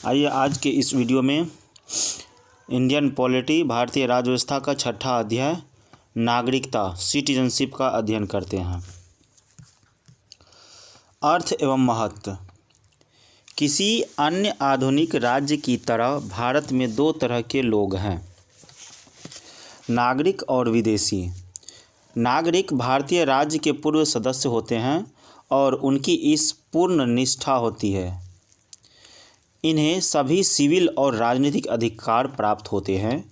आइए आज के इस वीडियो में इंडियन पॉलिटी भारतीय राज्य व्यवस्था का छठा अध्याय नागरिकता सिटीजनशिप का अध्ययन करते हैं। अर्थ एवं महत्व। किसी अन्य आधुनिक राज्य की तरह भारत में दो तरह के लोग हैं, नागरिक और विदेशी। नागरिक भारतीय राज्य के पूर्व सदस्य होते हैं और उनकी इस पूर्ण निष्ठा होती है। इन्हें सभी सिविल और राजनीतिक अधिकार प्राप्त होते हैं।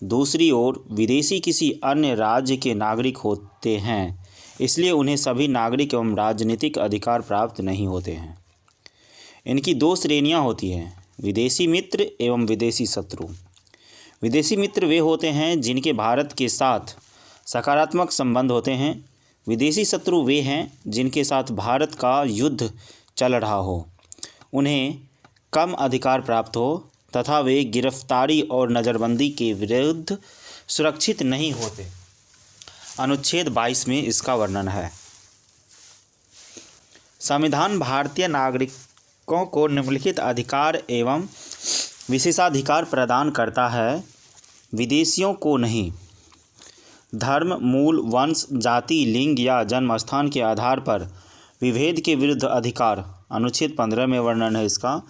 दूसरी ओर विदेशी किसी अन्य राज्य के नागरिक होते हैं, इसलिए उन्हें सभी नागरिक एवं राजनीतिक अधिकार प्राप्त नहीं होते हैं। इनकी दो श्रेणियां होती हैं, विदेशी मित्र एवं विदेशी शत्रु। विदेशी मित्र वे होते हैं जिनके भारत के साथ सकारात्मक संबंध होते हैं। विदेशी शत्रु वे हैं जिनके साथ भारत का युद्ध चल रहा हो, उन्हें कम अधिकार प्राप्त हो तथा वे गिरफ्तारी और नज़रबंदी के विरुद्ध सुरक्षित नहीं होते। अनुच्छेद 22 में इसका वर्णन है। संविधान भारतीय नागरिकों को निम्नलिखित अधिकार एवं विशेषाधिकार प्रदान करता है, विदेशियों को नहीं। धर्म, मूल, वंश, जाति, लिंग या जन्म स्थान के आधार पर विभेद के विरुद्ध अधिकार, अनुच्छेद 15 में वर्णन है इसका।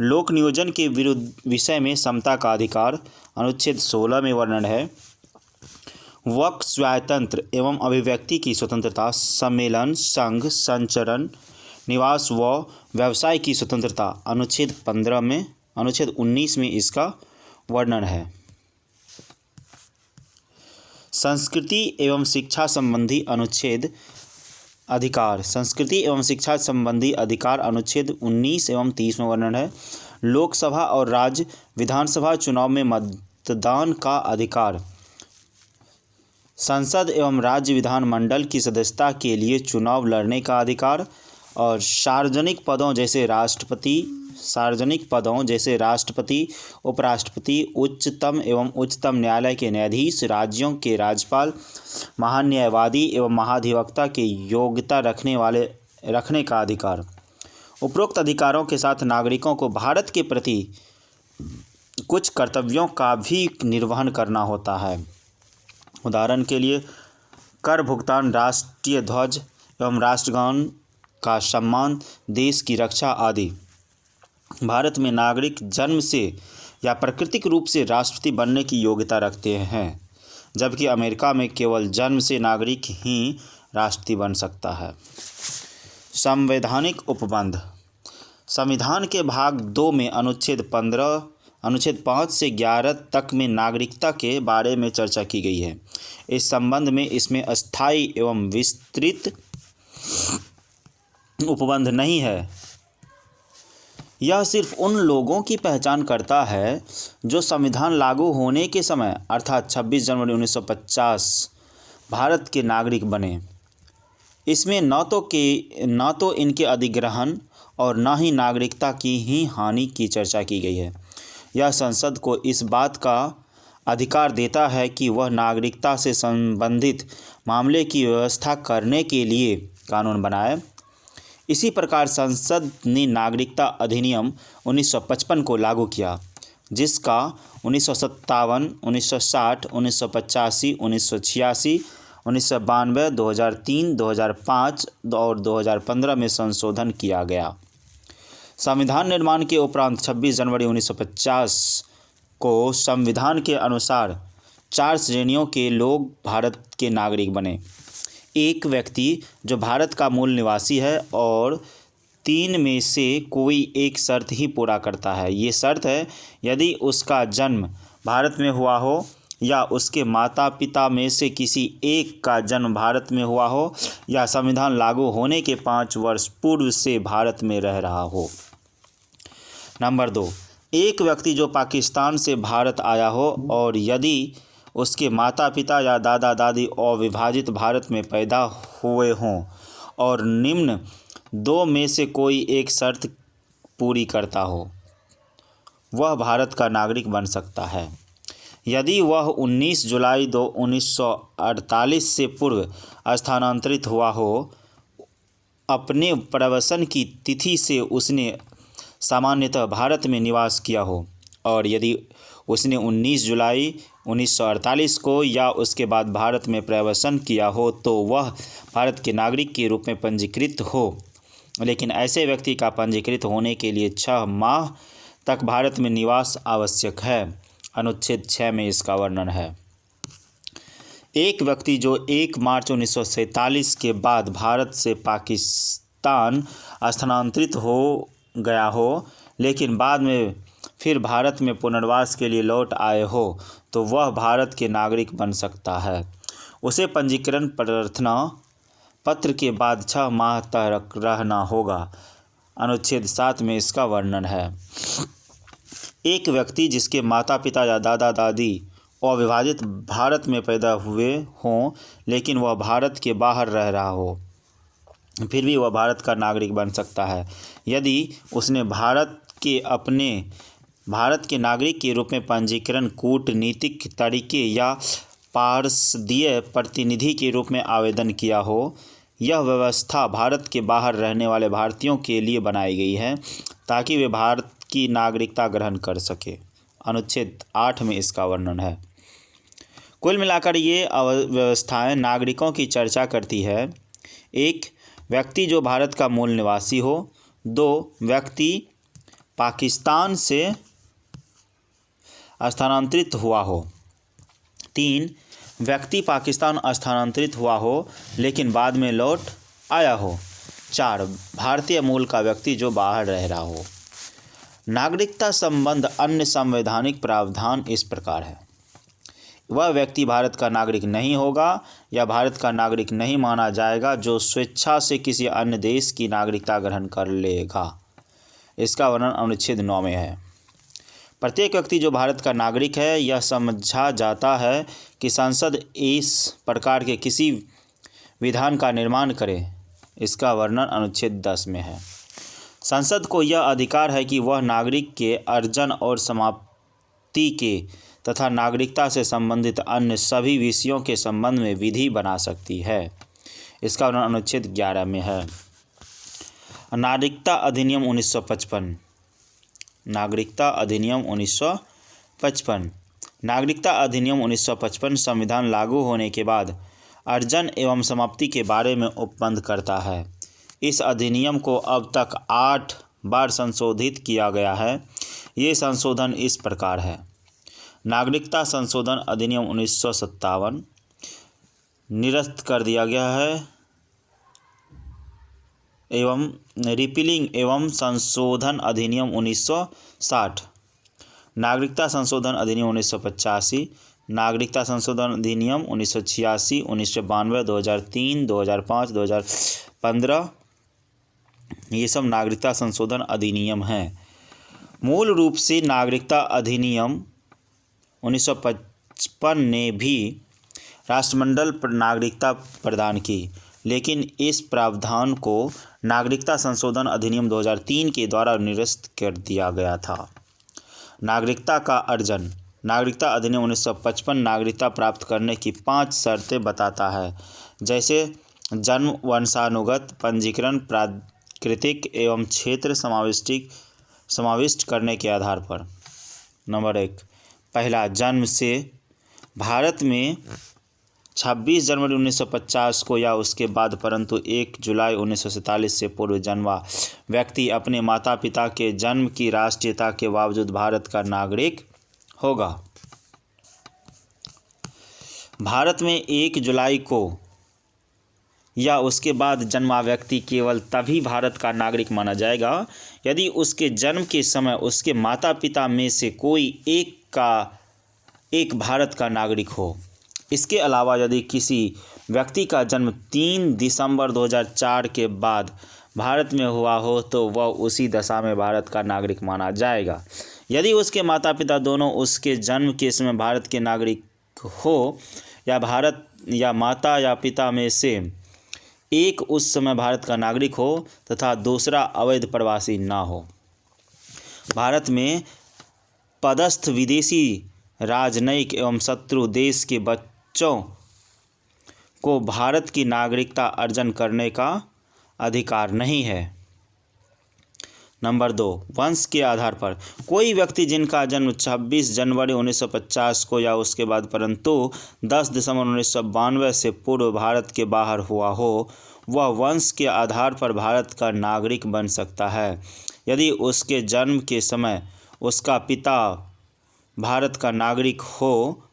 लोक नियोजन के विषय में समता का अधिकार, अनुच्छेद 16 में वर्णन है। वक् स्वातंत्र एवं अभिव्यक्ति की स्वतंत्रता, सम्मेलन, संघ, संचरण, निवास व व्यवसाय की स्वतंत्रता, अनुच्छेद 15 में। अनुच्छेद 19 में इसका वर्णन है। संस्कृति एवं शिक्षा संबंधी अनुच्छेद अधिकार, संस्कृति एवं शिक्षा संबंधी अधिकार, अनुच्छेद 19 एवं 30 में वर्णन है। लोकसभा और राज्य विधानसभा चुनाव में मतदान का अधिकार, संसद एवं राज्य विधानमंडल की सदस्यता के लिए चुनाव लड़ने का अधिकार और सार्वजनिक पदों जैसे राष्ट्रपति, उपराष्ट्रपति, उच्चतम एवं उच्चतम न्यायालय के न्यायाधीश, राज्यों के राज्यपाल, महान न्यायवादी एवं महाधिवक्ता के योग्यता रखने का अधिकार। उपरोक्त अधिकारों के साथ नागरिकों को भारत के प्रति कुछ कर्तव्यों का भी निर्वहन करना होता है। उदाहरण के लिए कर भुगतान, राष्ट्रीय ध्वज एवं राष्ट्रगान का सम्मान, देश की रक्षा आदि। भारत में नागरिक जन्म से या प्राकृतिक रूप से राष्ट्रपति बनने की योग्यता रखते हैं, जबकि अमेरिका में केवल जन्म से नागरिक ही राष्ट्रपति बन सकता है। संवैधानिक उपबंध। संविधान के भाग 2 में अनुच्छेद 5 से 11 तक में नागरिकता के बारे में चर्चा की गई है। इस संबंध में इसमें अस्थायी एवं विस्तृत उपबंध नहीं है। यह सिर्फ उन लोगों की पहचान करता है जो संविधान लागू होने के समय अर्थात 26 जनवरी 1950 भारत के नागरिक बने। इसमें न तो इनके अधिग्रहण और न ही नागरिकता की ही हानि की चर्चा की गई है। यह संसद को इस बात का अधिकार देता है कि वह नागरिकता से संबंधित मामले की व्यवस्था करने के लिए कानून बनाए। इसी प्रकार संसद ने नागरिकता अधिनियम 1955 को लागू किया, जिसका 1957, 1960, 1985, 1986, 1992, 2003, 2005 और 2015 में संशोधन किया गया। संविधान निर्माण के उपरांत 26 जनवरी 1950 को संविधान के अनुसार 4 श्रेणियों के लोग भारत के नागरिक बने। एक व्यक्ति जो भारत का मूल निवासी है और 3 में से कोई एक शर्त ही पूरा करता है। ये शर्त है, यदि उसका जन्म भारत में हुआ हो या उसके माता पिता में से किसी एक का जन्म भारत में हुआ हो या संविधान लागू होने के 5 वर्ष पूर्व से भारत में रह रहा हो। नंबर 2, एक व्यक्ति जो पाकिस्तान से भारत आया हो और यदि उसके माता पिता या दादा दादी अविभाजित भारत में पैदा हुए हों और निम्न 2 में से कोई एक शर्त पूरी करता हो, वह भारत का नागरिक बन सकता है। यदि वह 19 जुलाई 1948 से पूर्व स्थानांतरित हुआ हो, अपने प्रवेशन की तिथि से उसने सामान्यतः भारत में निवास किया हो और यदि उसने 19 जुलाई 1948 को या उसके बाद भारत में प्रवेशन किया हो तो वह भारत के नागरिक के रूप में पंजीकृत हो। लेकिन ऐसे व्यक्ति का पंजीकृत होने के लिए 6 माह तक भारत में निवास आवश्यक है। अनुच्छेद 6 में इसका वर्णन है। एक व्यक्ति जो 1 मार्च 1947 के बाद भारत से पाकिस्तान स्थानांतरित हो गया हो लेकिन बाद में फिर भारत में पुनर्वास के लिए लौट आए हो तो वह भारत के नागरिक बन सकता है। उसे पंजीकरण प्रार्थना पत्र के बाद 6 माह तक रहना होगा। अनुच्छेद 7 में इसका वर्णन है। एक व्यक्ति जिसके माता पिता या दादा दादी अविभाजित भारत में पैदा हुए हों लेकिन वह भारत के बाहर रह रहा हो फिर भी वह भारत का नागरिक बन सकता है यदि उसने भारत के नागरिक के रूप में पंजीकरण कूटनीतिक तरीके या पारसदीय प्रतिनिधि के रूप में आवेदन किया हो। यह व्यवस्था भारत के बाहर रहने वाले भारतीयों के लिए बनाई गई है ताकि वे भारत की नागरिकता ग्रहण कर सके। अनुच्छेद 8 में इसका वर्णन है। कुल मिलाकर ये व्यवस्थाएं नागरिकों की चर्चा करती है। 1 व्यक्ति जो भारत का मूल निवासी हो। 2 व्यक्ति पाकिस्तान से स्थानांतरित हुआ हो। 3 व्यक्ति पाकिस्तान स्थानांतरित हुआ हो लेकिन बाद में लौट आया हो। 4 भारतीय मूल का व्यक्ति जो बाहर रह रहा हो। नागरिकता संबंध अन्य संवैधानिक प्रावधान इस प्रकार है। वह व्यक्ति भारत का नागरिक नहीं होगा या भारत का नागरिक नहीं माना जाएगा जो स्वेच्छा से किसी अन्य देश की नागरिकता ग्रहण कर लेगा। इसका वर्णन अनुच्छेद 9 में है। प्रत्येक व्यक्ति जो भारत का नागरिक है यह समझा जाता है कि संसद इस प्रकार के किसी विधान का निर्माण करे। इसका वर्णन अनुच्छेद 10 में है। संसद को यह अधिकार है कि वह नागरिक के अर्जन और समाप्ति के तथा नागरिकता से संबंधित अन्य सभी विषयों के संबंध में विधि बना सकती है। इसका वर्णन अनुच्छेद 11 में है। नागरिकता अधिनियम 1955। नागरिकता अधिनियम 1955। नागरिकता अधिनियम 1955 संविधान लागू होने के बाद अर्जन एवं समाप्ति के बारे में उपबंध करता है। इस अधिनियम को अब तक 8 बार संशोधित किया गया है। ये संशोधन इस प्रकार है। नागरिकता संशोधन अधिनियम 1957 निरस्त कर दिया गया है एवं रिपीलिंग एवं संशोधन अधिनियम 1960। नागरिकता संशोधन अधिनियम 1985। नागरिकता संशोधन अधिनियम 1986, 1992, 2003, 2005, 2015 ये सब नागरिकता संशोधन अधिनियम हैं। मूल रूप से नागरिकता अधिनियम 1955 ने भी राष्ट्रमंडल पर नागरिकता प्रदान की लेकिन इस प्रावधान को नागरिकता संशोधन अधिनियम 2003 के द्वारा निरस्त कर दिया गया था। नागरिकता का अर्जन। नागरिकता अधिनियम 1955 नागरिकता प्राप्त करने की 5 शर्तें बताता है जैसे जन्म, वंशानुगत, पंजीकरण, प्राकृतिक एवं क्षेत्र समाविष्ट करने के आधार पर। नंबर 1 पहला, जन्म से भारत में 26 जनवरी 1950 को या उसके बाद परंतु 1 जुलाई 1947 से पूर्व जन्मा व्यक्ति अपने माता पिता के जन्म की राष्ट्रीयता के बावजूद भारत का नागरिक होगा। भारत में 1 जुलाई को या उसके बाद जन्मा व्यक्ति केवल तभी भारत का नागरिक माना जाएगा यदि उसके जन्म के समय उसके माता पिता में से कोई एक भारत का नागरिक हो। इसके अलावा यदि किसी व्यक्ति का जन्म 3 दिसंबर 2004 के बाद भारत में हुआ हो तो वह उसी दशा में भारत का नागरिक माना जाएगा। यदि उसके माता पिता दोनों उसके जन्म के समय भारत के नागरिक हो या माता या पिता में से एक उस समय भारत का नागरिक हो तथा दूसरा अवैध प्रवासी ना हो। भारत में पदस्थ विदेशी राजनयिक एवं शत्रु देश के बच्चों को भारत की नागरिकता अर्जन करने का अधिकार नहीं है। नंबर 2, वंश के आधार पर कोई व्यक्ति जिनका जन्म 26 जनवरी 1950 को या उसके बाद परंतु 10 दिसंबर 1992 से पूर्व भारत के बाहर हुआ हो, वह वंश के आधार पर भारत का नागरिक बन सकता है यदि उसके जन्म के समय उसका पिता भारत का नागरिक हो।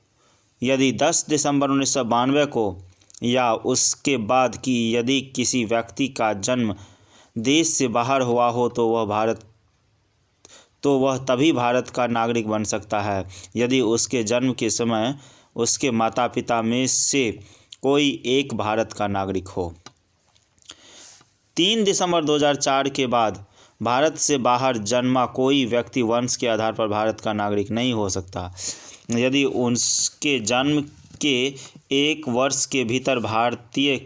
यदि 10 दिसंबर 1992 को या उसके बाद की यदि किसी व्यक्ति का जन्म देश से बाहर हुआ हो तो वह तभी भारत का नागरिक बन सकता है यदि उसके जन्म के समय उसके माता पिता में से कोई एक भारत का नागरिक हो। 3 दिसंबर 2004 के बाद भारत से बाहर जन्मा कोई व्यक्ति वंश के आधार पर भारत का नागरिक नहीं हो सकता यदि उसके जन्म के 1 वर्ष के भीतर भारतीय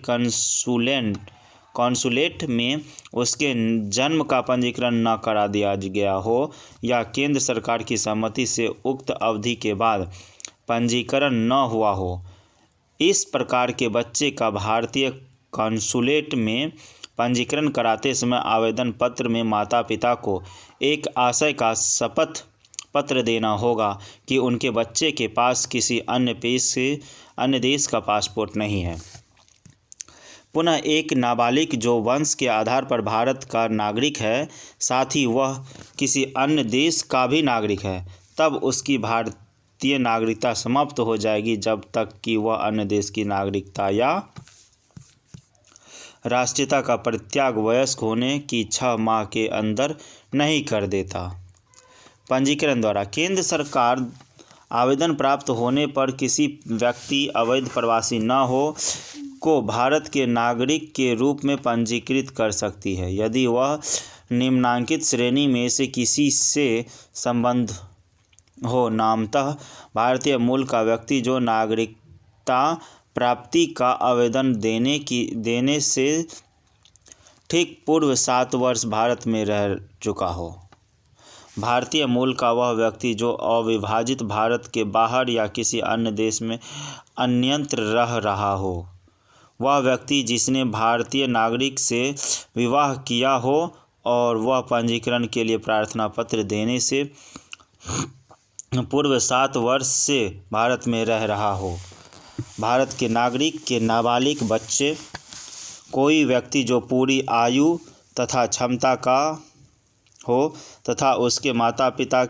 कॉन्सुलेट में उसके जन्म का पंजीकरण न करा दिया गया हो या केंद्र सरकार की सहमति से उक्त अवधि के बाद पंजीकरण न हुआ हो। इस प्रकार के बच्चे का भारतीय कॉन्सुलेट में पंजीकरण कराते समय आवेदन पत्र में माता पिता को एक आशय का शपथ पत्र देना होगा कि उनके बच्चे के पास किसी अन्य देश का पासपोर्ट नहीं है। पुनः एक नाबालिग जो वंश के आधार पर भारत का नागरिक है साथ ही वह किसी अन्य देश का भी नागरिक है, तब उसकी भारतीय नागरिकता समाप्त हो जाएगी जब तक कि वह अन्य देश की नागरिकता या राष्ट्रीयता का परित्याग वयस्क होने की 6 माह के अंदर नहीं कर देता। पंजीकरण द्वारा केंद्र सरकार आवेदन प्राप्त होने पर किसी व्यक्ति अवैध प्रवासी न हो को भारत के नागरिक के रूप में पंजीकृत कर सकती है यदि वह निम्नांकित श्रेणी में से किसी से संबंध हो। नामतः भारतीय मूल का व्यक्ति जो नागरिकता प्राप्ति का आवेदन देने से ठीक पूर्व 7 वर्ष भारत में रह चुका हो। भारतीय मूल का वह व्यक्ति जो अविभाजित भारत के बाहर या किसी अन्य देश में अन्यत्र रह रहा हो। वह व्यक्ति जिसने भारतीय नागरिक से विवाह किया हो और वह पंजीकरण के लिए प्रार्थना पत्र देने से पूर्व 7 वर्ष से भारत में रह रहा हो। भारत के नागरिक के नाबालिग बच्चे कोई व्यक्ति जो पूरी आयु तथा क्षमता का हो तथा उसके माता पिता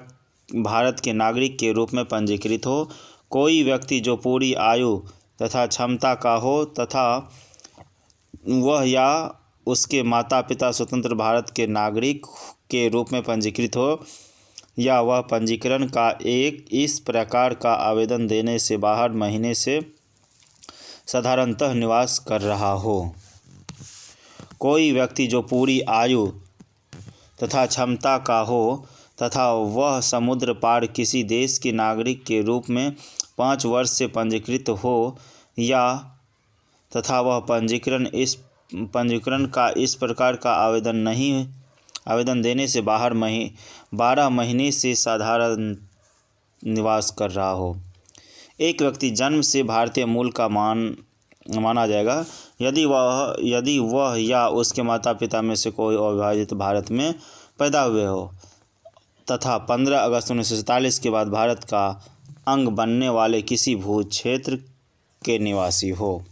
भारत के नागरिक के रूप में पंजीकृत हो। कोई व्यक्ति जो पूरी आयु तथा क्षमता का हो तथा वह या उसके माता पिता स्वतंत्र भारत के नागरिक के रूप में पंजीकृत हो या वह पंजीकरण का एक इस प्रकार का आवेदन देने से बाहर महीने से साधारणतः निवास कर रहा हो। कोई व्यक्ति जो पूरी आयु तथा क्षमता का हो तथा वह समुद्र पार किसी देश के नागरिक के रूप में 5 वर्ष से पंजीकृत हो या तथा वह पंजीकरण का इस प्रकार का आवेदन देने से बाहर 12 महीने से साधारण निवास कर रहा हो। एक व्यक्ति जन्म से भारतीय मूल का माना जाएगा यदि वह या उसके माता पिता में से कोई अविभाजित भारत में पैदा हुए हो तथा 15 अगस्त 1947 के बाद भारत का अंग बनने वाले किसी भू क्षेत्र के निवासी हो।